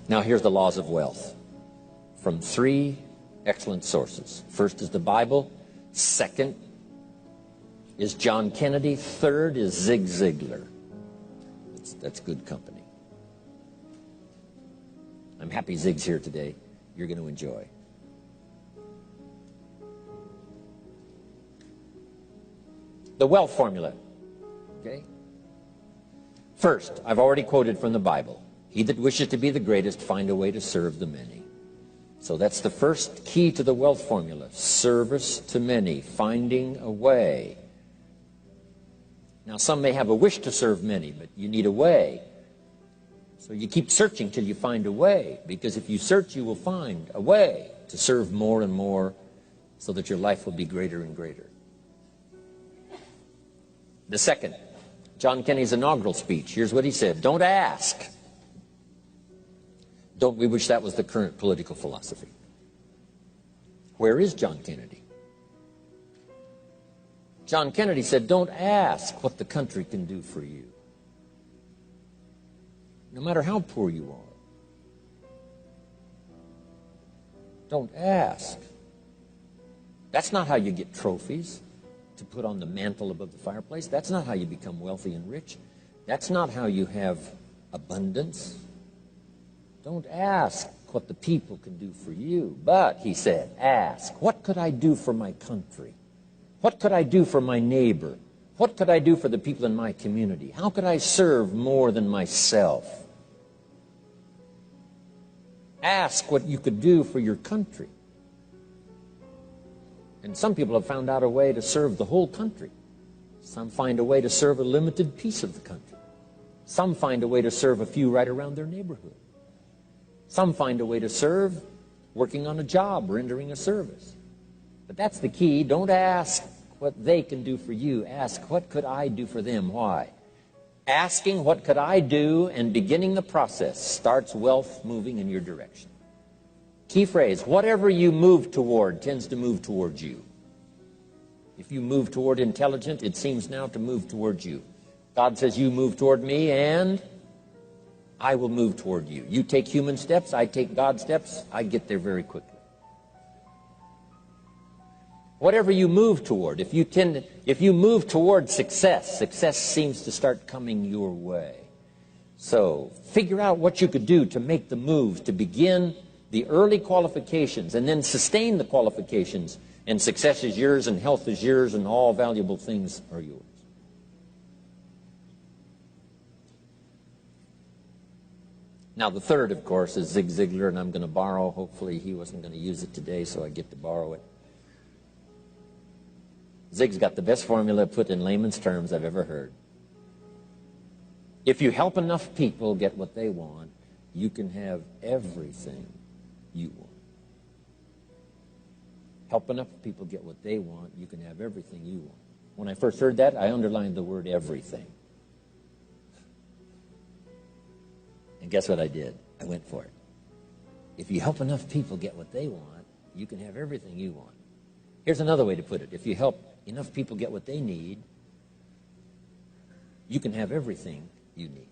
Now here's the laws of wealth from three excellent sources. First is the Bible. Second is John Kennedy. Third is Zig Ziglar. That's good company. I'm happy Zig's here today. You're going to enjoy. The wealth formula. Okay? First, I've already quoted from the Bible. He that wishes to be the greatest, find a way to serve the many. So that's the first key to the wealth formula. Service to many, finding a way. Now, some may have a wish to serve many, but you need a way. So you keep searching till you find a way, because if you search, you will find a way to serve more and more so that your life will be greater and greater. The second, John Kennedy's inaugural speech. Here's what he said. Don't ask. Don't we wish that was the current political philosophy? Where is John Kennedy? John Kennedy said, don't ask what the country can do for you. No matter how poor you are. Don't ask. That's not how you get trophies to put on the mantle above the fireplace. That's not how you become wealthy and rich. That's not how you have abundance. Don't ask what the people can do for you. But, he said, ask, what could I do for my country? What could I do for my neighbor? What could I do for the people in my community? How could I serve more than myself? Ask what you could do for your country. And some people have found out a way to serve the whole country. Some find a way to serve a limited piece of the country. Some find a way to serve a few right around their neighborhood. Some find a way to serve working on a job, rendering a service. But that's the key. Don't ask what they can do for you. Ask, what could I do for them? Why? Asking, what could I do, and beginning the process starts wealth moving in your direction. Key phrase, whatever you move toward tends to move towards you. If you move toward intelligent, it seems now to move towards you. God says, you move toward me, and I will move toward you. You take human steps, I take God's steps, I get there very quickly. Whatever you move toward, if you move toward success, success seems to start coming your way. So figure out what you could do to make the moves, to begin the early qualifications, and then sustain the qualifications, and success is yours, and health is yours, and all valuable things are yours. Now the third, of course, is Zig Ziglar, and I'm going to borrow. Hopefully he wasn't going to use it today, so I get to borrow it. Zig's got the best formula put in layman's terms I've ever heard. If you help enough people get what they want, you can have everything you want. Help enough people get what they want, you can have everything you want. When I first heard that, I underlined the word everything. And guess what I did? I went for it. If you help enough people get what they want, you can have everything you want. Here's another way to put it. If you help enough people get what they need, you can have everything you need.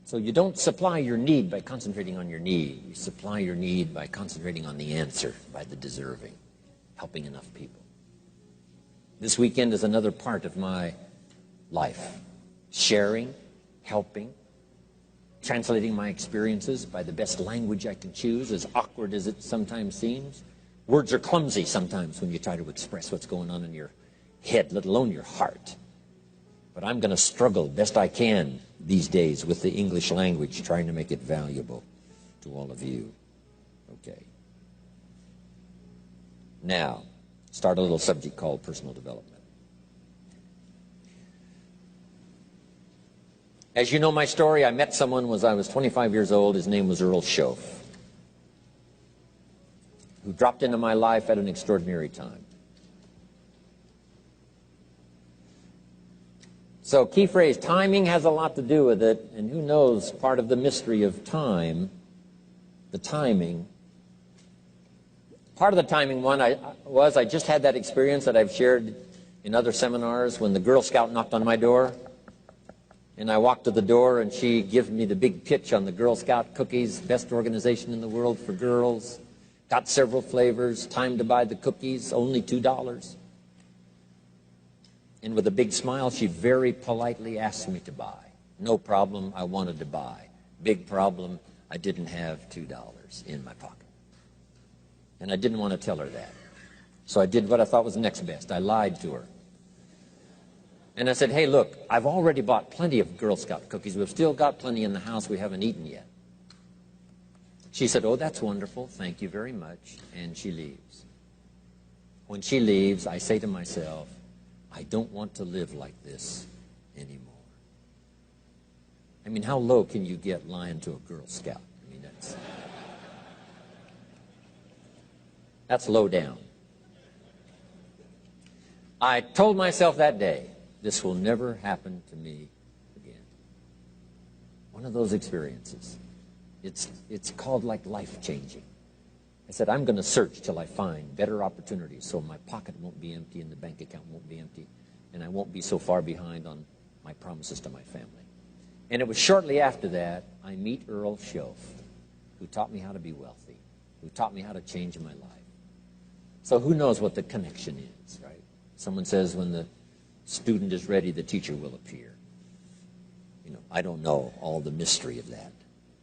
So you don't supply your need by concentrating on your need. You supply your need by concentrating on the answer, by the deserving, helping enough people. This weekend is another part of my life. Sharing, helping, translating my experiences by the best language I can choose, as awkward as it sometimes seems. Words are clumsy sometimes when you try to express what's going on in your head, let alone your heart. But I'm going to struggle best I can these days with the English language, trying to make it valuable to all of you. Okay. Now, start a little subject called personal development. As you know my story, I met someone when I was 25 years old. His name was Earl Schoaf, who dropped into my life at an extraordinary time. So key phrase, timing has a lot to do with it, and who knows, part of the mystery of time, the timing. Part of the timing one I just had that experience that I've shared in other seminars when the Girl Scout knocked on my door. And I walked to the door, and she gives me the big pitch on the Girl Scout cookies, best organization in the world for girls. Got several flavors, time to buy the cookies, only $2. And with a big smile, she very politely asked me to buy. No problem, I wanted to buy. Big problem, I didn't have $2 in my pocket. And I didn't want to tell her that. So I did what I thought was next best. I lied to her. And I said, hey, look, I've already bought plenty of Girl Scout cookies. We've still got plenty in the house we haven't eaten yet. She said, oh, that's wonderful. Thank you very much. And she leaves. When she leaves, I say to myself, I don't want to live like this anymore. I mean, how low can you get lying to a Girl Scout? I mean, that's low down. I told myself that day, this will never happen to me again. One of those experiences. It's called like life-changing. I said, I'm going to search till I find better opportunities so my pocket won't be empty and the bank account won't be empty and I won't be so far behind on my promises to my family. And it was shortly after that I meet Earl Schoaf, who taught me how to be wealthy, who taught me how to change my life. So who knows what the connection is, right? Someone says when the student is ready, the teacher will appear. You know, I don't know all the mystery of that.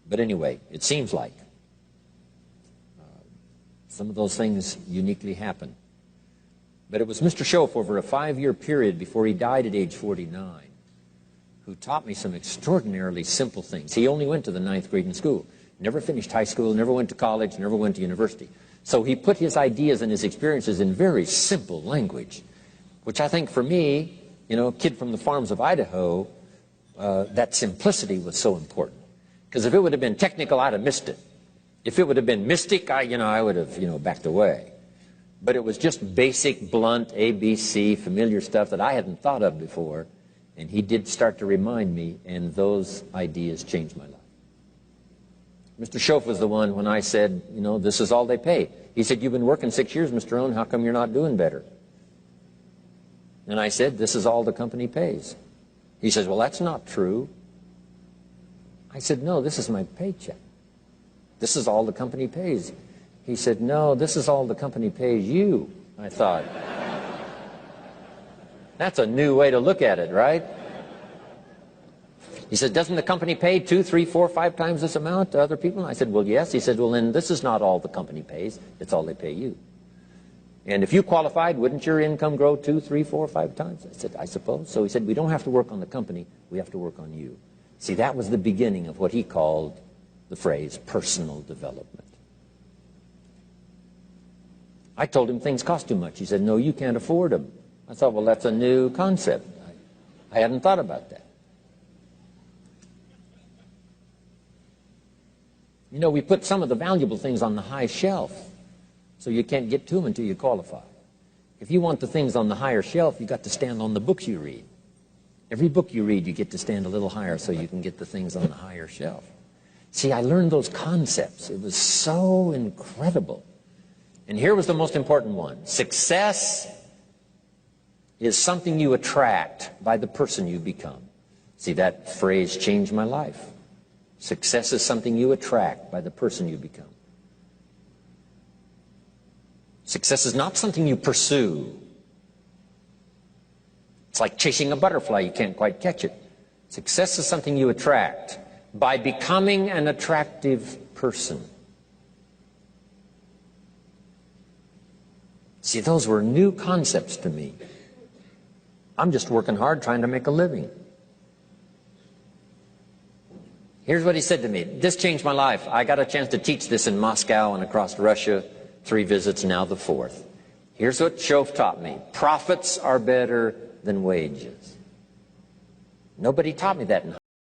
But anyway, it seems like some of those things uniquely happen. But it was Mr. Schoaf over a 5-year period before he died at age 49 who taught me some extraordinarily simple things. He only went to the 9th grade in school, never finished high school, never went to college, never went to university. So he put his ideas and his experiences in very simple language, which I think for me, you know, a kid from the farms of Idaho, that simplicity was so important. Because if it would have been technical, I'd have missed it. If it would have been mystic, I would have, backed away. But it was just basic, blunt, ABC, familiar stuff that I hadn't thought of before. And he did start to remind me, and those ideas changed my life. Mr. Schoaf was the one when I said, this is all they pay. He said, you've been working 6 years, Mr. Rohn, how come you're not doing better? And I said, this is all the company pays. He says, well, that's not true. I said, no, this is my paycheck. This is all the company pays. He said, no, this is all the company pays you. I thought, that's a new way to look at it, right? He said, doesn't the company pay 2, 3, 4, 5 times this amount to other people? I said, well, yes. He said, well, then this is not all the company pays. It's all they pay you. And if you qualified, wouldn't your income grow 2, 3, 4, 5 times? I said, I suppose. So he said, we don't have to work on the company. We have to work on you. See, that was the beginning of what he called the phrase personal development. I told him things cost too much. He said, no, you can't afford them. I thought, well, that's a new concept. I hadn't thought about that. We put some of the valuable things on the high shelf, so you can't get to them until you qualify. If you want the things on the higher shelf, you've got to stand on the books you read. Every book you read, you get to stand a little higher so you can get the things on the higher shelf. See, I learned those concepts. It was so incredible. And here was the most important one. Success is something you attract by the person you become. See, that phrase changed my life. Success is something you attract by the person you become. Success is not something you pursue. It's like chasing a butterfly. You can't quite catch it. Success is something you attract by becoming an attractive person. See, those were new concepts to me. I'm just working hard trying to make a living. Here's what he said to me. This changed my life. I got a chance to teach this in Moscow and across Russia. 3 visits, now the 4th. Here's what Schoaf taught me. Profits are better than wages. Nobody taught me that in